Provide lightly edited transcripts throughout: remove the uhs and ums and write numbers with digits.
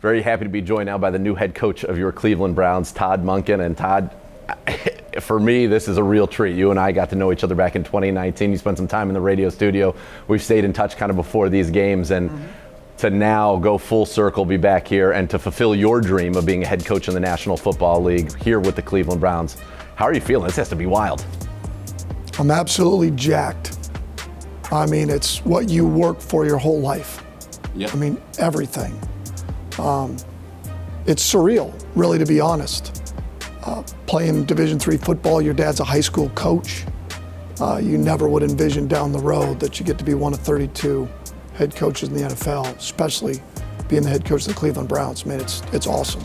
Very happy to be joined now by the new head coach of your Cleveland Browns, Todd Monken. And Todd, for me, this is a real treat. You and I got to know each other back in 2019. You spent some time in the radio studio. We've stayed in touch kind of before these games. And to now go full circle, be back here, and to fulfill your dream of being a head coach in the National Football League here with the Cleveland Browns. How are you feeling? This has to be wild. I'm absolutely jacked. I mean, it's what you work for your whole life. Yeah. I mean, everything. It's surreal, really, to be honest. Playing Division III football, your dad's a high school coach. You never would envision down the road that you get to be one of 32 head coaches in the NFL, especially being the head coach of the Cleveland Browns. Man, it's awesome.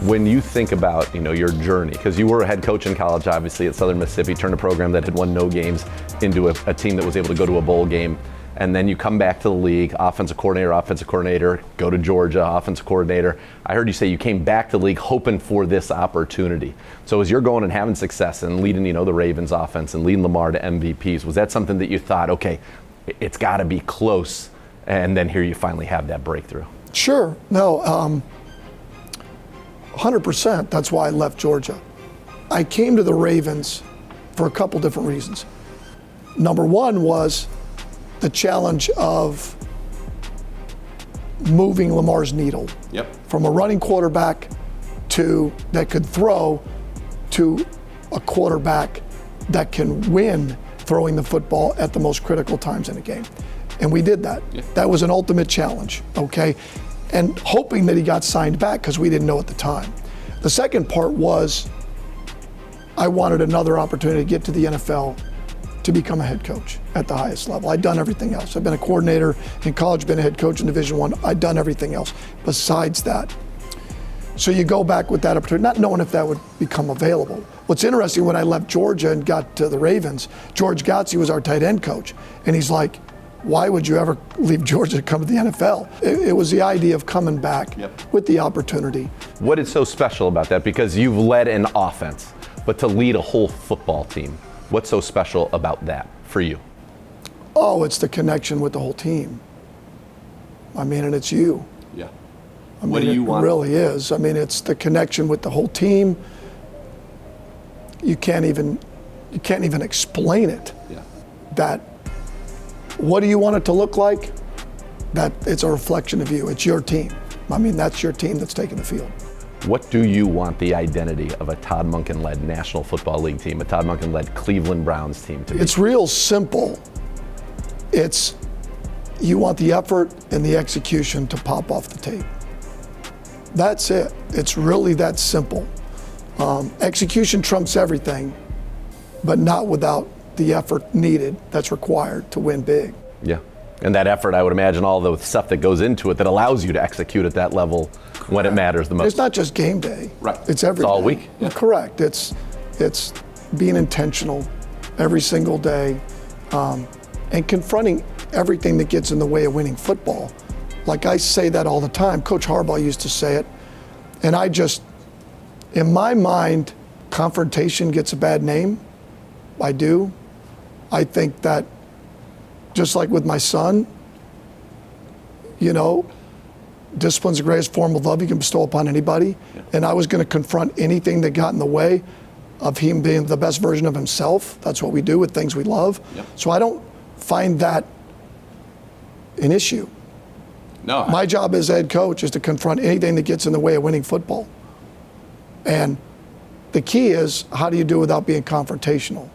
When you think about, your journey, because you were a head coach in college, obviously, at Southern Mississippi, turned a program that had won no games into a team that was able to go to a bowl game. And then you come back to the league, offensive coordinator, go to Georgia, offensive coordinator. I heard you say you came back to the league hoping for this opportunity. So as you're going and having success and leading, the Ravens offense and leading Lamar to MVPs, was that something that you thought, okay, it's got to be close, and then here you finally have that breakthrough? Sure. No, 100%. That's why I left Georgia. I came to the Ravens for a couple different reasons. Number one was the challenge of moving Lamar's needle from a running quarterback that could throw to a quarterback that can win throwing the football at the most critical times in a game. And we did that. Yeah. That was an ultimate challenge, okay? And hoping that he got signed back because we didn't know at the time. The second part was I wanted another opportunity to get to the NFL to become a head coach at the highest level. I'd done everything else. I've been a coordinator in college, been a head coach in Division I. I'd done everything else besides that. So you go back with that opportunity, not knowing if that would become available. What's interesting, when I left Georgia and got to the Ravens, George Gotsey was our tight end coach. And he's like, why would you ever leave Georgia to come to the NFL? It was the idea of coming back with the opportunity. What is so special about that? Because you've led an offense, but to lead a whole football team, what's so special about that for you? Oh, it's the connection with the whole team. I mean, and it's you. Yeah. What do you want? It really is. I mean, it's the connection with the whole team. You can't even explain it. Yeah. That, what do you want it to look like? That it's a reflection of you. It's your team. I mean, that's your team that's taking the field. What do you want the identity of a Todd Monken-led National Football League team, a Todd Monken-led Cleveland Browns team to be? It's real simple. It's, you want the effort and the execution to pop off the tape. That's it. It's really that simple. Execution trumps everything, but not without the effort needed that's required to win big. Yeah. And that effort, I would imagine, all the stuff that goes into it that allows you to execute at that level when it matters the most. It's not just game day. Right. It's every day. It's all day. week. Yeah. Correct. It's being intentional every single day and confronting everything that gets in the way of winning football. Like I say that all the time. Coach Harbaugh used to say it. And in my mind, confrontation gets a bad name. I do. I think that just like with my son, discipline's the greatest form of love you can bestow upon anybody. Yeah. And I was going to confront anything that got in the way of him being the best version of himself. That's what we do with things we love. Yeah. So I don't find that an issue. No. My job as head coach is to confront anything that gets in the way of winning football. And the key is, how do you do it without being confrontational?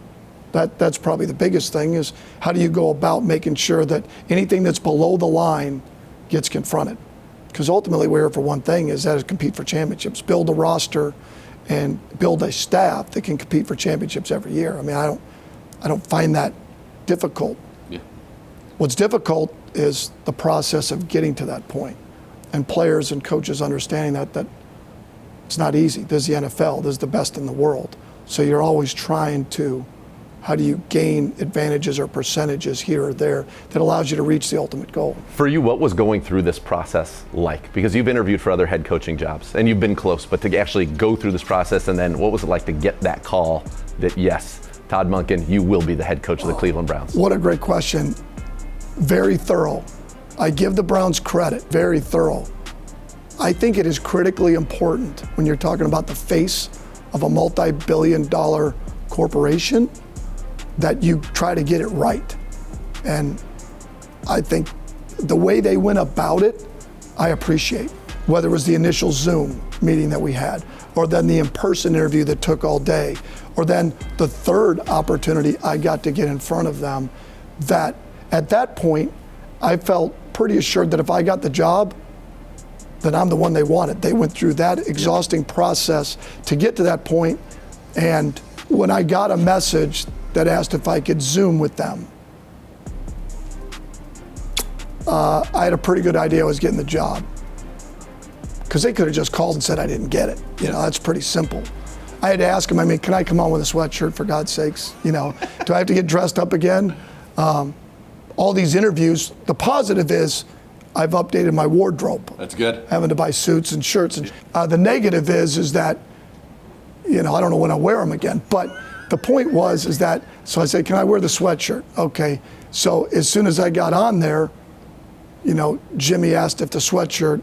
That's probably the biggest thing, is how do you go about making sure that anything that's below the line gets confronted? Because ultimately we're here for one thing, is that is compete for championships, build a roster and build a staff that can compete for championships every year. I mean, I don't find that difficult. Yeah. What's difficult is the process of getting to that point, and players and coaches understanding that it's not easy. This is the NFL, this is the best in the world. So you're always trying to, how do you gain advantages or percentages here or there that allows you to reach the ultimate goal? For you, what was going through this process like? Because you've interviewed for other head coaching jobs and you've been close, but to actually go through this process, and then what was it like to get that call that, yes, Todd Monken, you will be the head coach of the Cleveland Browns? What a great question. Very thorough. I give the Browns credit, very thorough. I think it is critically important when you're talking about the face of a multi-billion-dollar corporation that you try to get it right. And I think the way they went about it, I appreciate. Whether it was the initial Zoom meeting that we had, or then the in-person interview that took all day, or then the third opportunity I got to get in front of them, that at that point, I felt pretty assured that if I got the job, then I'm the one they wanted. They went through that exhausting process to get to that point, and when I got a message that asked if I could Zoom with them, I had a pretty good idea I was getting the job. Because they could have just called and said I didn't get it. You know, that's pretty simple. I had to ask them, I mean, can I come on with a sweatshirt for God's sakes? You know, do I have to get dressed up again? All these interviews, the positive is I've updated my wardrobe. That's good. Having to buy suits and shirts. And the negative is that, you know, I don't know when I'll wear them again. But the point is that, so I said, can I wear the sweatshirt? Okay. So as soon as I got on there, you know, Jimmy asked if the sweatshirt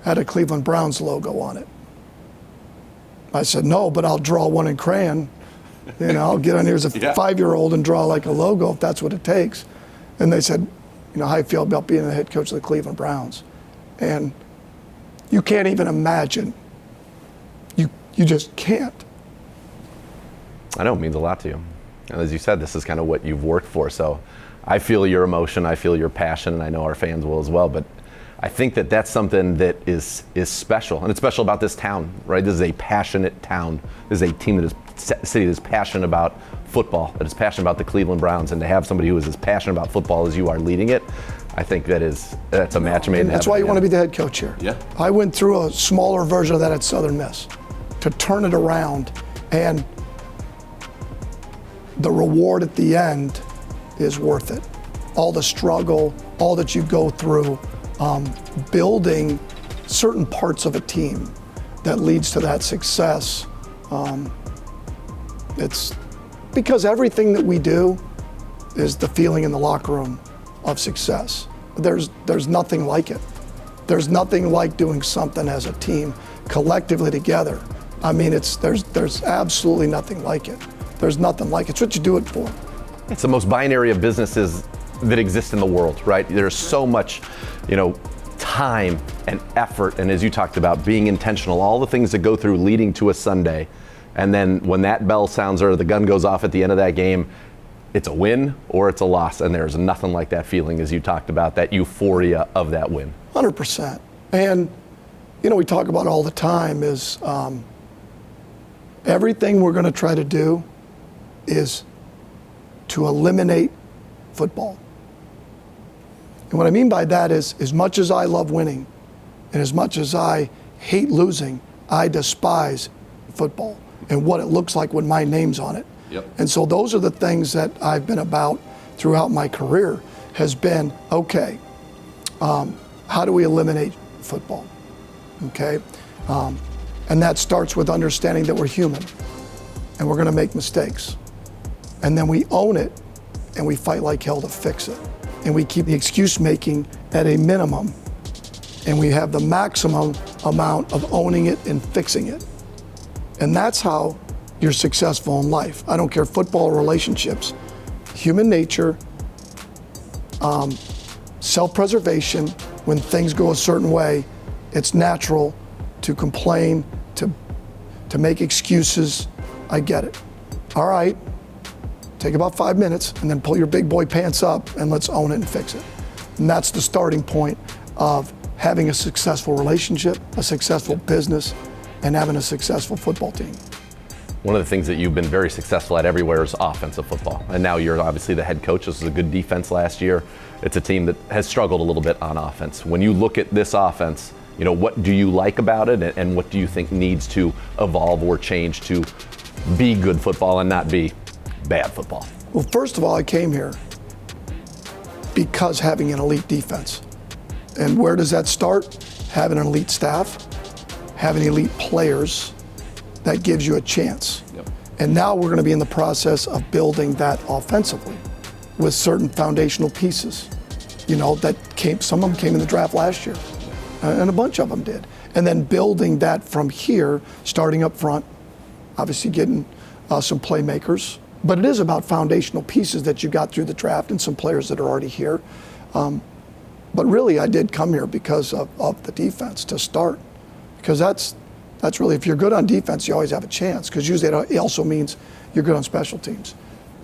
had a Cleveland Browns logo on it. I said, no, but I'll draw one in crayon. You know, I'll get on here as a 5-year-old and draw like a logo if that's what it takes. And they said, you know, how you feel about being the head coach of the Cleveland Browns? And you can't even imagine. You just can't. I know, it means a lot to you. And as you said, this is kind of what you've worked for. So I feel your emotion, I feel your passion, and I know our fans will as well. But I think that that's something that is special, and it's special about this town, right? This is a passionate town. This is a team that is city that is passionate about football, that is passionate about the Cleveland Browns, and to have somebody who is as passionate about football as you are leading it, I think that's a match made in heaven. That's why you want to be the head coach here. Yeah. I went through a smaller version of that at Southern Miss to turn it around, and the reward at the end is worth it. All the struggle, all that you go through, building certain parts of a team that leads to that success. It's because everything that we do is the feeling in the locker room of success. There's nothing like it. There's nothing like doing something as a team collectively together. I mean, there's absolutely nothing like it. There's nothing like it. It's what you do it for. It's the most binary of businesses that exist in the world, right? There's so much, you know, time and effort, and as you talked about, being intentional, all the things that go through leading to a Sunday. And then when that bell sounds or the gun goes off at the end of that game, it's a win or it's a loss. And there's nothing like that feeling, as you talked about, that euphoria of that win. 100%. And, you know, we talk about all the time is everything we're going to try to do is to eliminate football. And what I mean by that is, as much as I love winning and as much as I hate losing, I despise football and what it looks like when my name's on it. Yep. And so those are the things that I've been about throughout my career, has been, okay, how do we eliminate football? Okay? And that starts with understanding that we're human and we're going to make mistakes. And then we own it and we fight like hell to fix it. And we keep the excuse making at a minimum, and we have the maximum amount of owning it and fixing it. And that's how you're successful in life. I don't care, football or relationships. Human nature, self-preservation, when things go a certain way, it's natural to complain, to make excuses. I get it. All right. Take about 5 minutes and then pull your big boy pants up and let's own it and fix it. And that's the starting point of having a successful relationship, a successful business, and having a successful football team. One of the things that you've been very successful at everywhere is offensive football. And now you're obviously the head coach. This was a good defense last year. It's a team that has struggled a little bit on offense. When you look at this offense, you know, what do you like about it, and what do you think needs to evolve or change to be good football and not be bad football? Well, first of all, I came here because having an elite defense. And where does that start? Having an elite staff, having elite players, that gives you a chance. Yep. And now we're going to be in the process of building that offensively with certain foundational pieces, you know, that some of them came in the draft last year. and a bunch of them did. And then building that from here, starting up front, obviously getting some playmakers. But it is about foundational pieces that you got through the draft and some players that are already here. But really, I did come here because of the defense to start. Because that's really, if you're good on defense, you always have a chance. Because usually it also means you're good on special teams.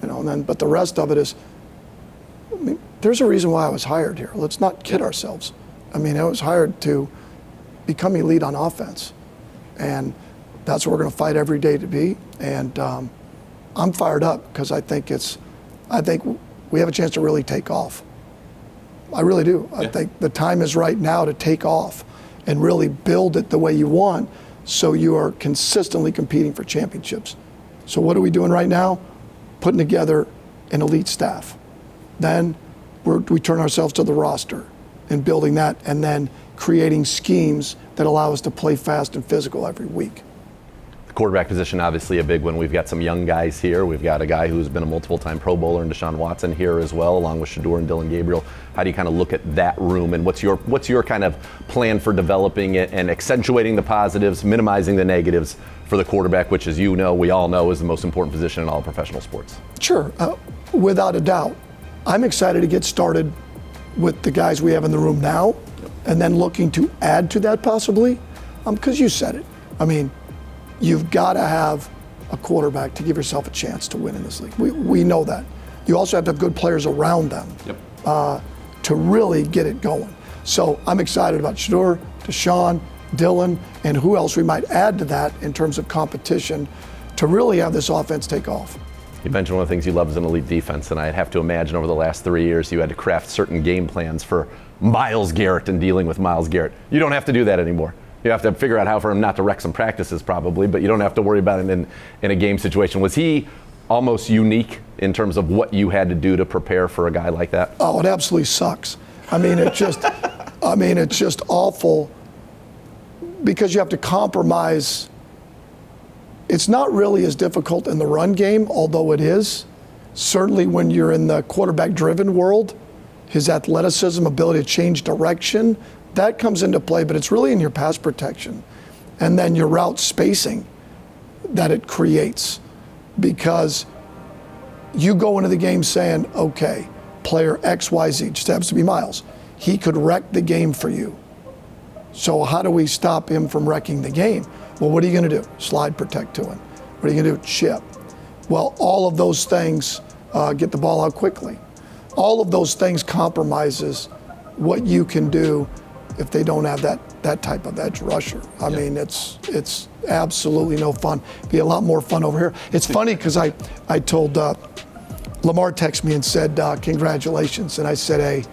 But the rest of it is, there's a reason why I was hired here. Let's not kid ourselves. I was hired to become elite on offense. And that's what we're going to fight every day to be. And I'm fired up because I think we have a chance to really take off. I really do. I think the time is right now to take off and really build it the way you want so you are consistently competing for championships. So what are we doing right now? Putting together an elite staff. Then we turn ourselves to the roster and building that, and then creating schemes that allow us to play fast and physical every week. The quarterback position, obviously a big one. We've got some young guys here. We've got a guy who's been a multiple-time Pro Bowler in Deshaun Watson here as well, along with Shedeur and Dylan Gabriel. How do you kind of look at that room, and what's your kind of plan for developing it and accentuating the positives, minimizing the negatives for the quarterback, which, as you know, we all know, is the most important position in all professional sports? Sure, without a doubt. I'm excited to get started with the guys we have in the room now, and then looking to add to that possibly, because you said it. You've got to have a quarterback to give yourself a chance to win in this league. We know that. You also have to have good players around them to really get it going. So I'm excited about Shedeur, Deshaun, Dylan, and who else we might add to that in terms of competition to really have this offense take off. You mentioned one of the things you love is an elite defense, and I'd have to imagine over the last 3 years you had to craft certain game plans for Myles Garrett and dealing with Myles Garrett. You don't have to do that anymore. You have to figure out how for him not to wreck some practices probably, but you don't have to worry about him in a game situation. Was he almost unique in terms of what you had to do to prepare for a guy like that? Oh, it absolutely sucks. It's just awful because you have to compromise. It's not really as difficult in the run game, although it is. Certainly when you're in the quarterback-driven world, his athleticism, ability to change direction, that comes into play, but it's really in your pass protection and then your route spacing that it creates, because you go into the game saying, okay, player XYZ, just happens to be Myles, he could wreck the game for you. So how do we stop him from wrecking the game? Well, what are you going to do? Slide protect to him. What are you going to do? Chip. Well, all of those things, get the ball out quickly. All of those things compromises what you can do if they don't have that type of edge rusher. It's absolutely no fun. Be a lot more fun over here. It's funny because I told Lamar texted me and said, congratulations. And I said, hey,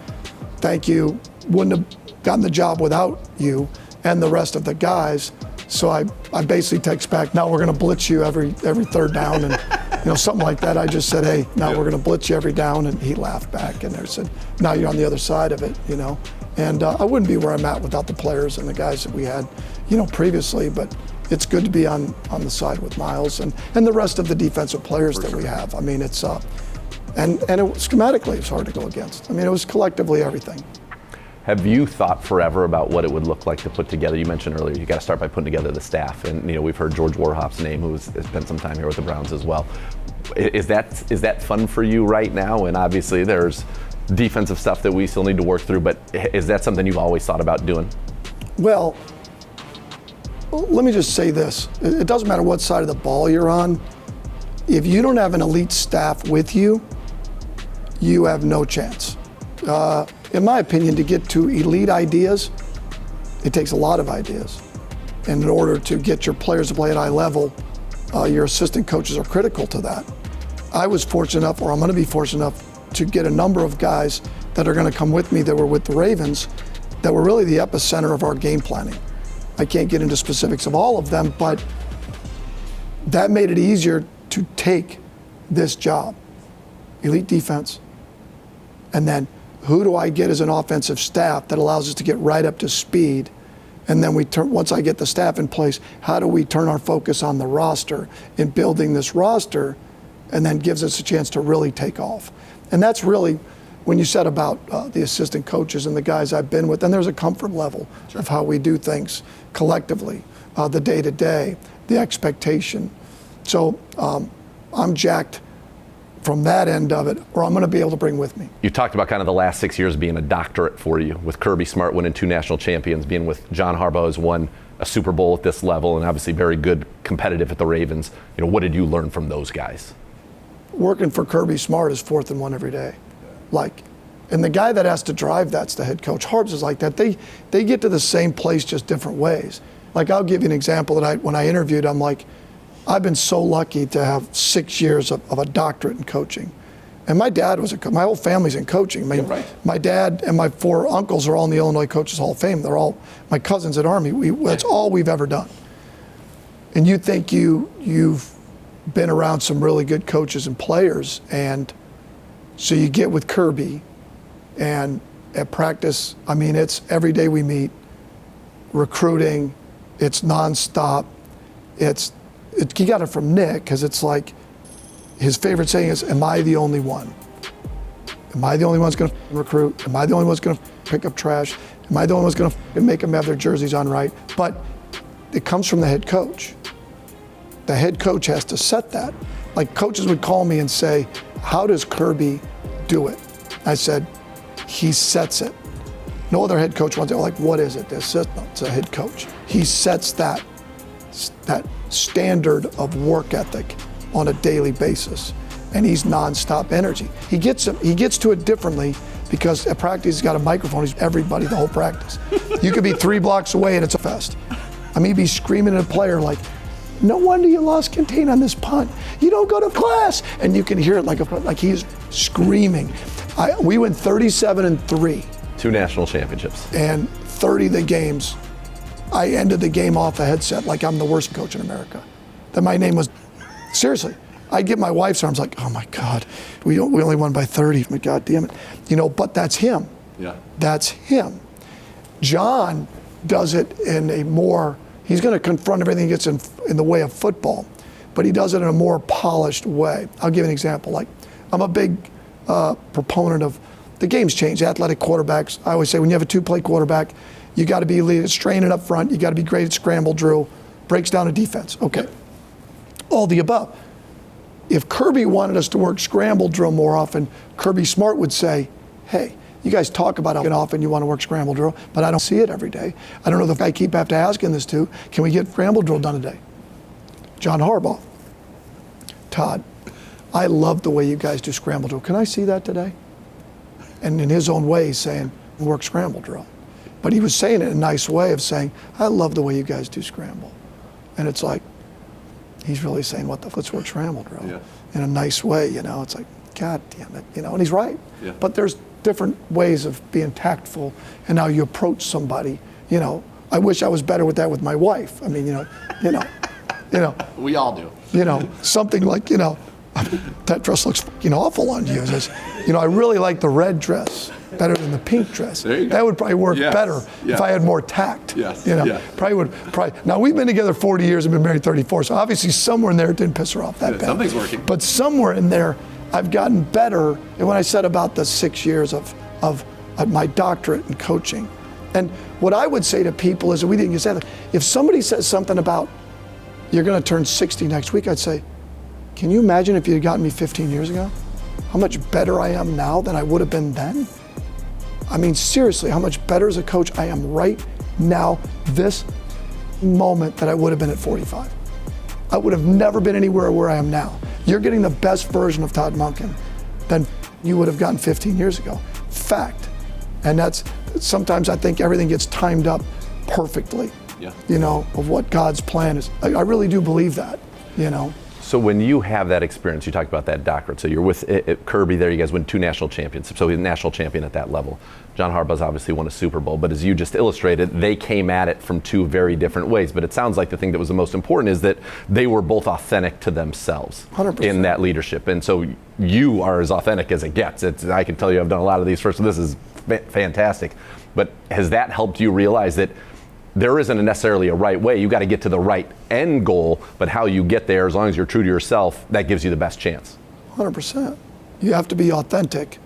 thank you. Wouldn't have gotten the job without you and the rest of the guys. So I basically text back, now we're going to blitz you every third down, and something like that. I just said, hey, now we're going to blitz you every down, and he laughed back and there said, now you're on the other side of it, And I wouldn't be where I'm at without the players and the guys that we had, previously. But it's good to be on the side with Myles and the rest of the defensive players that we have. It's and schematically it's hard to go against. It was collectively everything. Have you thought forever about what it would look like to put together? You mentioned earlier you got to start by putting together the staff, and we've heard George Warhop's name, who has spent some time here with the Browns as well. Is that fun for you right now? And obviously there's defensive stuff that we still need to work through, but is that something you've always thought about doing? Well, let me just say this. It doesn't matter what side of the ball you're on. If you don't have an elite staff with you, you have no chance. In my opinion, to get to elite ideas, it takes a lot of ideas. And in order to get your players to play at high level, your assistant coaches are critical to that. I was fortunate enough, or I'm going to be fortunate enough, to get a number of guys that are going to come with me that were with the Ravens that were really the epicenter of our game planning. I can't get into specifics of all of them, but that made it easier to take this job. Elite defense, and then who do I get as an offensive staff that allows us to get right up to speed? And then once I get the staff in place, how do we turn our focus on the roster in building this roster, and then gives us a chance to really take off? And that's really when you said about the assistant coaches and the guys I've been with, and there's a comfort level of how we do things collectively, the day-to-day, the expectation. So I'm jacked from that end of it, or I'm going to be able to bring with me. You talked about kind of the last 6 years being a doctorate for you, with Kirby Smart winning 2 national champions, being with John Harbaugh who's won a Super Bowl at this level, and obviously very good competitive at the Ravens. What did you learn from those guys? Working for Kirby Smart is 4th and 1 every day. And the guy that has to drive that's the head coach. Harbs is like that. They get to the same place just different ways. I'll give you an example that when I interviewed, I'm like, I've been so lucky to have 6 years of a doctorate in coaching. And my dad was my whole family's in coaching. My dad and my 4 uncles are all in the Illinois Coaches Hall of Fame. They're all my cousins at Army. That's all we've ever done. And you think you've been around some really good coaches and players, and so you get with Kirby, and at practice, it's every day we meet, recruiting, it's nonstop. You got it from Nick, because it's like his favorite saying is, am I the only one? Am I the only one that's going to recruit? Am I the only one that's going to pick up trash? Am I the only one that's going to make them have their jerseys on right? But it comes from the head coach. The head coach has to set that. Coaches would call me and say, how does Kirby do it? I said, he sets it. No other head coach wants it. What is it? It's a head coach. He sets that standard of work ethic on a daily basis, and he's nonstop energy. He gets to it differently because at practice he's got a microphone. He's everybody the whole practice. You could be 3 blocks away and it's a fest. He'd be screaming at a player like, no wonder you lost contain on this punt. You don't go to class. And you can hear it like he's screaming. We went 37-3. 2 national championships. And 30 of the games, I ended the game off a headset like I'm the worst coach in America. That my name was, seriously, I'd get my wife's arms like, oh my God, we only won by 30. My God damn it. But that's him. Yeah. That's him. John does it in a more, he's going to confront everything that gets in the way of football, but he does it in a more polished way. I'll give you an example. I'm a big proponent of the game's changed. Athletic quarterbacks, I always say when you have a 2-play quarterback, you got to be elite at straining up front. You got to be great at scramble drill, breaks down a defense. Okay. All the above. If Kirby wanted us to work scramble drill more often, Kirby Smart would say, hey, you guys talk about how often you want to work scramble drill, but I don't see it every day. I don't know if I keep after asking this to. Can we get scramble drill done today? John Harbaugh. Todd, I love the way you guys do scramble drill. Can I see that today? And in his own way, he's saying, work scramble drill. But he was saying it in a nice way of saying, I love the way you guys do scramble. And it's like, he's really saying, let's work scramble drill in a nice way, It's like, God damn it, and he's right. Yeah. But there's different ways of being tactful and how you approach somebody, I wish I was better with that with my wife. We all do. Something like, that dress looks fucking awful on you. I really like the red dress better than the pink dress. There you go. That would probably work better if I had more tact. Probably. Now we've been together 40 years and been married 34, so obviously somewhere in there it didn't piss her off that bad. Something's working. But somewhere in there I've gotten better. And when I said about the 6 years of my doctorate in coaching, and what I would say to people is, we didn't get that, if somebody says something about you're going to turn 60 next week, I'd say, can you imagine if you had gotten me 15 years ago? How much better I am now than I would have been then? Seriously, how much better as a coach I am right now, this moment, that I would have been at 45. I would have never been anywhere where I am now. You're getting the best version of Todd Monken than you would have gotten 15 years ago. Fact. And that's, sometimes I think everything gets timed up perfectly, of what God's plan is. I really do believe that, So when you have that experience, you talked about that doctorate. So you're with Kirby there, you guys win 2 national championships. So he's a national champion at that level. John Harbaugh's obviously won a Super Bowl, but as you just illustrated, they came at it from 2 very different ways. But it sounds like the thing that was the most important is that they were both authentic to themselves 100%. In that leadership. And so you are as authentic as it gets. I can tell you I've done a lot of these first, so this is fantastic. But has that helped you realize that there isn't necessarily a right way? You got to get to the right end goal, but how you get there, as long as you're true to yourself, that gives you the best chance. 100%. You have to be authentic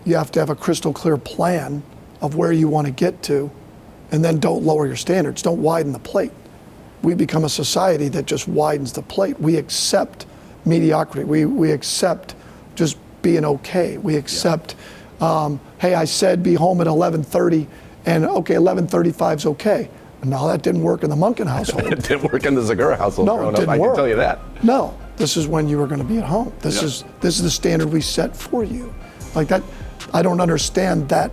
You have to have a crystal clear plan of where you want to get to, and then don't lower your standards. Don't widen the plate. We become a society that just widens the plate. We accept mediocrity. We accept just being okay. We accept, hey, I said be home at 11:30, and okay, 11:35 is okay. No, that didn't work in the Monken household. It didn't work in the Zegura household. No, it didn't work. I can tell you that. No, this is when you were going to be at home. This is the standard we set for you. Like that, I don't understand that.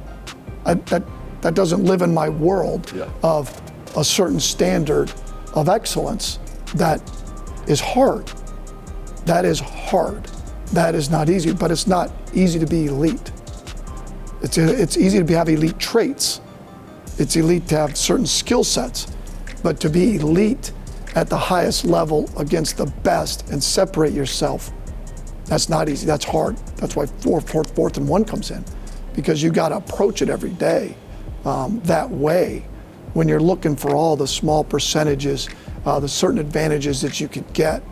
That doesn't live in my world of a certain standard of excellence that is hard. That is hard. That is not easy, but it's not easy to be elite. It's easy to have elite traits. It's elite to have certain skill sets, but to be elite at the highest level against the best and separate yourself, that's not easy. That's hard. That's why fourth and one comes in, because you got to approach it every day that way. When you're looking for all the small percentages, the certain advantages that you could get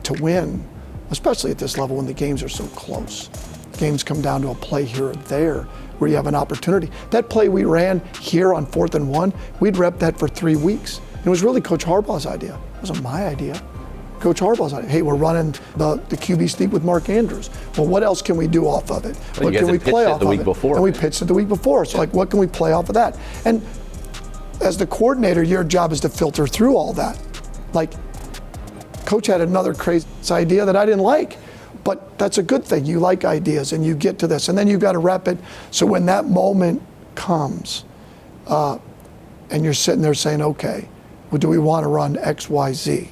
to win, especially at this level when the games are so close. Games come down to a play here or there where you have an opportunity. That play we ran here on 4th and 1, we'd rep that for 3 weeks. It was really Coach Harbaugh's idea. It wasn't my idea. Coach Harbaugh's idea. Hey, we're running the QB sneak with Mark Andrews. Well, what else can we do off of it? What can we play off of it? And we pitched it the week before. So like, what can we play off of that? And as the coordinator, your job is to filter through all that. Like, Coach had another crazy idea that I didn't like, but that's a good thing. You like ideas and you get to this, and then you've got to rep it. So when that moment comes, and you're sitting there saying, okay, well, do we want to run X, Y, Z?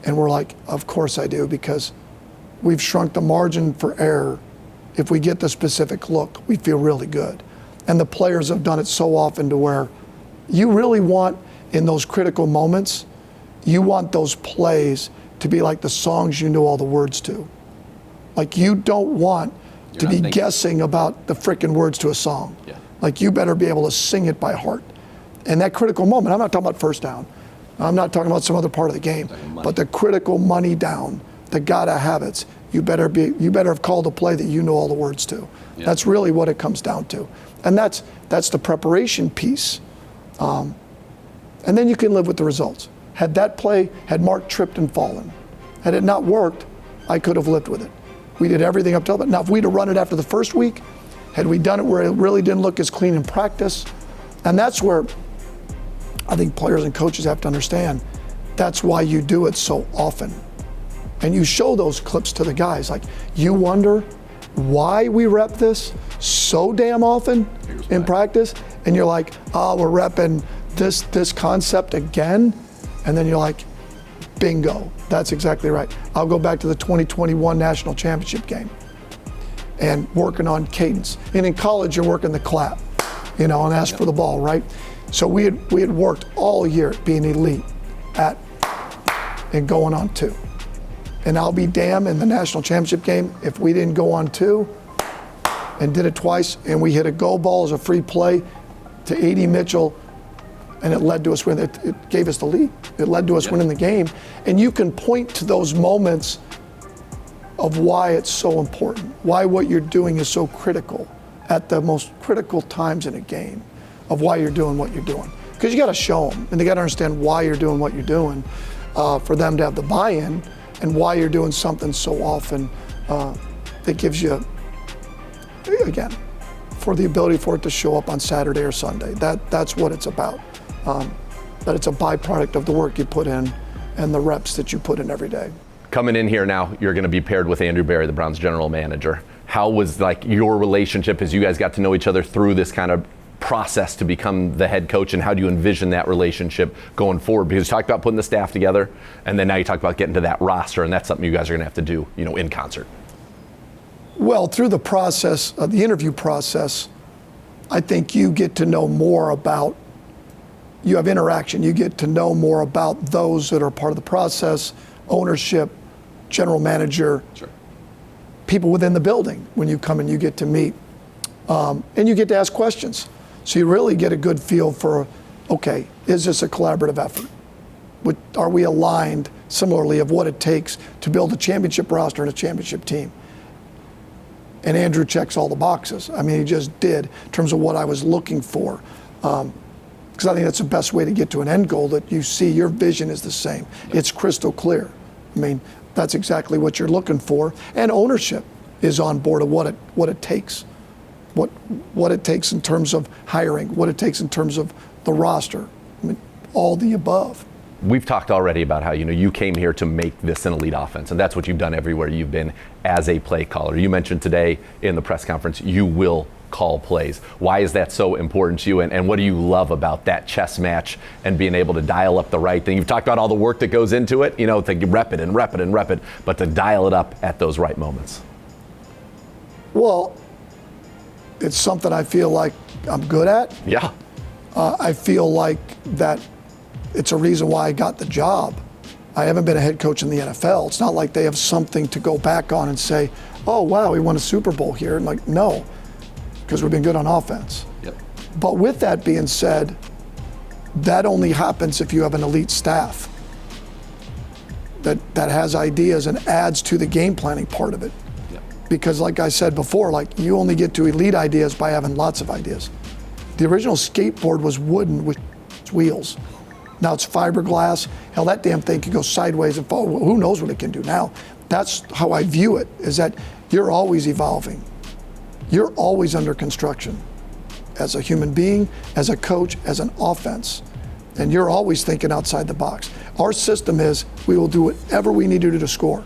And we're like, of course I do, because we've shrunk the margin for error. If we get the specific look, we feel really good. And the players have done it so often to where you really want, in those critical moments, you want those plays to be like the songs you know all the words to. Like, you don't want to be guessing about the frickin' words to a song. Yeah. Like, you better be able to sing it by heart. And that critical moment, I'm not talking about first down. I'm not talking about some other part of the game, but the critical money down, the gotta have it's, you better have called a play that you know all the words to. Yeah. That's really what it comes down to. And that's the preparation piece. And then you can live with the results. Had that play, had Mark tripped and fallen, had it not worked, I could have lived with it. We did everything up till that. Now, if we'd have run it after the first week, had we done it where it really didn't look as clean in practice, and that's where I think players and coaches have to understand, that's why you do it so often. And you show those clips to the guys, like, you wonder why we rep this so damn often in practice, and you're like, oh, we're repping this concept again, and then you're like, bingo, that's exactly right. I'll go back to the 2021 National Championship game and working on cadence. And in college, you're working the clap, and ask for the ball, right? So we had worked all year at being elite at and going on 2. And I'll be damned in the National Championship game if we didn't go on 2 and did it twice, and we hit a go ball as a free play to A.D. Mitchell, and it led to us winning. It gave us the lead. It led to us winning the game. And you can point to those moments of why it's so important, why what you're doing is so critical at the most critical times in a game, of why you're doing what you're doing. Because you got to show them, and they got to understand why you're doing what you're doing, for them to have the buy-in, and why you're doing something so often that gives you, again, for the ability for it to show up on Saturday or Sunday. That's what it's about. That it's a byproduct of the work you put in and the reps that you put in every day. Coming in here now, you're going to be paired with Andrew Berry, the Browns general manager. How was your relationship as you guys got to know each other through this kind of process to become the head coach, and how do you envision that relationship going forward? Because you talked about putting the staff together, and then now you talk about getting to that roster, and that's something you guys are going to have to do, in concert. Well, through the process, the interview process, I think you get to know more about, you have interaction, you get to know more about those that are part of the process, ownership, general manager, sure, people within the building. When you come and you get to meet, and you get to ask questions. So you really get a good feel for, okay, is this a collaborative effort? Are we aligned similarly of what it takes to build a championship roster and a championship team? And Andrew checks all the boxes. I mean, he just did in terms of what I was looking for. Because I think that's the best way to get to an end goal, that you see your vision is the same. It's crystal clear. I mean, that's exactly what you're looking for. And ownership is on board of what it takes. What it takes in terms of hiring, what it takes in terms of the roster. I mean, all the above. We've talked already about how you came here to make this an elite offense, and that's what you've done everywhere you've been as a play caller. You mentioned today in the press conference you will call plays. Why is that so important to you, and what do you love about that chess match and being able to dial up the right thing? You've talked about all the work that goes into it, to rep it and rep it and rep it, but to dial it up at those right moments. Well, it's something I feel like I'm good at. Yeah. I feel like that it's a reason why I got the job. I haven't been a head coach in the NFL. It's not like they have something to go back on and say, oh, wow, we won a Super Bowl here. And like, no, because we've been good on offense. Yep. But with that being said, that only happens if you have an elite staff that has ideas and adds to the game planning part of it. Yep. Because like I said before, like you only get to elite ideas by having lots of ideas. The original skateboard was wooden with wheels. Now it's fiberglass. Hell, that damn thing can go sideways and fall. Who knows what it can do now? That's how I view it, is that you're always evolving. You're always under construction as a human being, as a coach, as an offense. And you're always thinking outside the box. Our system is we will do whatever we need to do to score.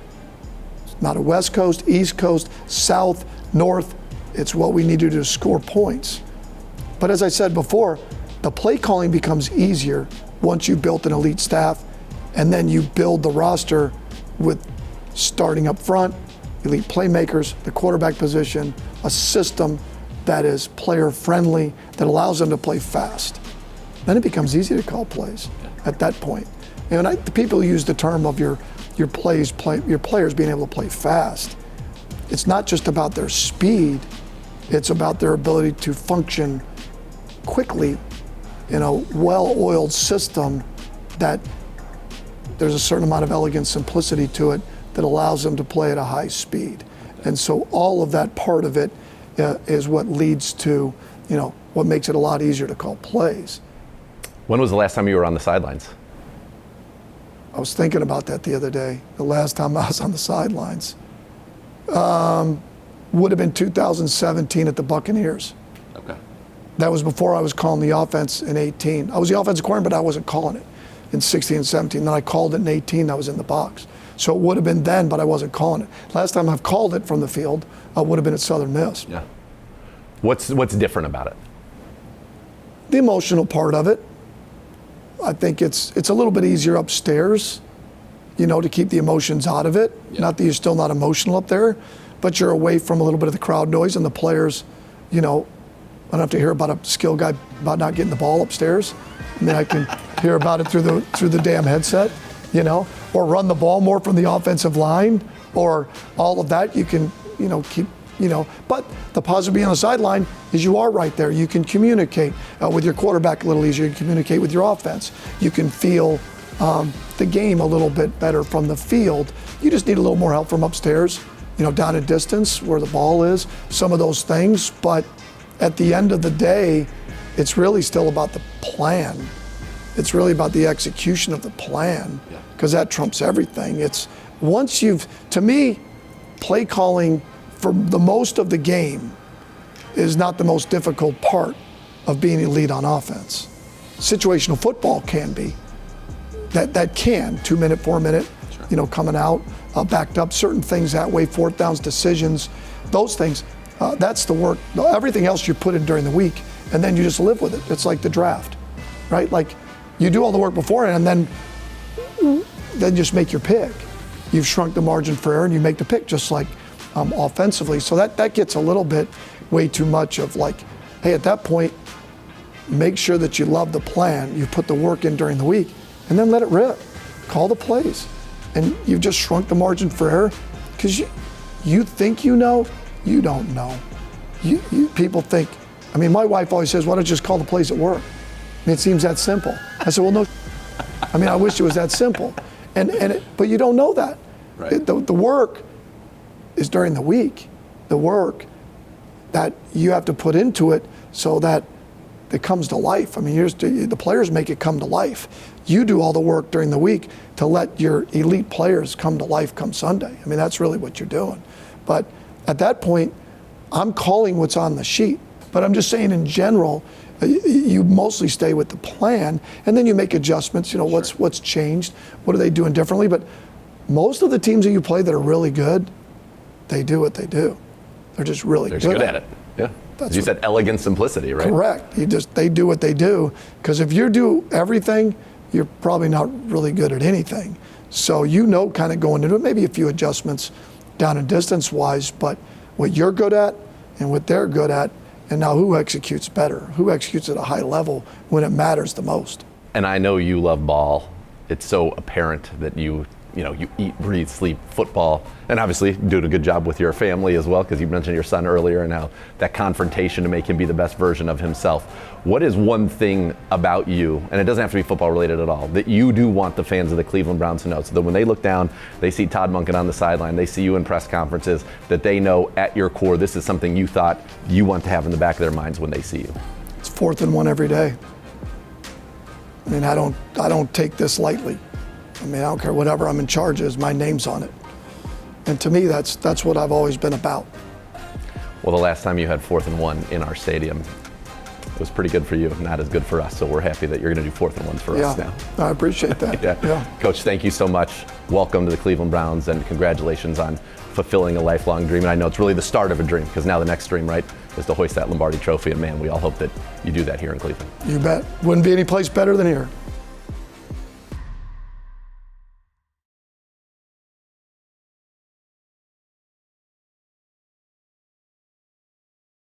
It's not a West Coast, East Coast, South, North. It's what we need to do to score points. But as I said before, the play calling becomes easier once you built an elite staff, and then you build the roster with starting up front, elite playmakers, the quarterback position, a system that is player friendly, that allows them to play fast. Then it becomes easy to call plays at that point. And the people use the term of your players being able to play fast. It's not just about their speed, it's about their ability to function quickly in a well-oiled system that there's a certain amount of elegant simplicity to it that allows them to play at a high speed. And so all of that part of it is what leads to, what makes it a lot easier to call plays. When was the last time you were on the sidelines? I was thinking about that the other day. The last time I was on the sidelines would have been 2017 at the Buccaneers. Okay. That was before I was calling the offense in 18. I was the offensive coordinator, but I wasn't calling it in 16 and 17. Then I called it in 18. I was in the box. So it would have been then, but I wasn't calling it. Last time I've called it from the field would have been at Southern Miss. Yeah. What's different about it? The emotional part of it. I think it's a little bit easier upstairs, to keep the emotions out of it. Yeah. Not that you're still not emotional up there, but you're away from a little bit of the crowd noise and the players, I don't have to hear about a skill guy about not getting the ball upstairs. I mean, I can hear about it through the damn headset, or run the ball more from the offensive line, or all of that. You can, keep, But the positive being on the sideline is you are right there. You can communicate with your quarterback a little easier. You can communicate with your offense. You can feel the game a little bit better from the field. You just need a little more help from upstairs, down at distance where the ball is, some of those things. But at the end of the day, it's really still about the plan. It's really about the execution of the plan, because that trumps everything. It's once to me, play calling for the most of the game is not the most difficult part of being elite on offense. Situational football can be. That can, 2 minute, 4 minute, sure. Coming out, backed up, certain things that way, fourth downs, decisions, those things. That's the work. Everything else you put in during the week, and then you just live with it. It's like the draft, right? Like you do all the work beforehand, and then just make your pick. You've shrunk the margin for error, and you make the pick, just like offensively. So that gets a little bit way too much of like, hey, at that point, make sure that you love the plan. You put the work in during the week, and then let it rip. Call the plays, and you've just shrunk the margin for error because you think you know. You don't know. People think, my wife always says, why don't you just call the plays at work? It seems that simple. I said, well, no. I wish it was that simple. But you don't know that. Right. The work is during the week. the work that you have to put into it so that it comes to life. I mean, the players make it come to life. You do all the work during the week to let your elite players come to life come Sunday. I mean, that's really what you're doing. But at that point, I'm calling what's on the sheet. But I'm just saying in general, you mostly stay with the plan, and then you make adjustments. You know, what's changed? What are they doing differently? But most of the teams that you play that are really good, they do what they do. They're just really They're good at it. Yeah. As you said, elegant simplicity, right? Correct. They do what they do. Because if you do everything, you're probably not really good at anything. So you know, kind of going into it, maybe a few adjustments down and distance-wise, but what you're good at and what they're good at, and now who executes better? Who executes at a high level when it matters the most? And I know you love ball. It's so apparent that you eat, breathe, sleep football, and obviously doing a good job with your family as well, because you mentioned your son earlier and how that confrontation to make him be the best version of himself. What is one thing about you, and it doesn't have to be football related at all, that you do want the fans of the Cleveland Browns to know, so that when they look down, they see Todd Monken on the sideline, they see you in press conferences, that they know at your core this is something you thought you want to have in the back of their minds when they see you? It's 4th and 1 every day. I mean, I don't take this lightly. I mean, I don't care whatever I'm in charge is, my name's on it. And to me, that's what I've always been about. Well, the last time you had 4th and 1 in our stadium, it was pretty good for you, not as good for us. So we're happy that you're going to do 4th and 1s for us now. I appreciate that. Yeah. Coach, thank you so much. Welcome to the Cleveland Browns, and congratulations on fulfilling a lifelong dream. And I know it's really the start of a dream, because now the next dream, right, is to hoist that Lombardi Trophy. And man, we all hope that you do that here in Cleveland. You bet. Wouldn't be any place better than here.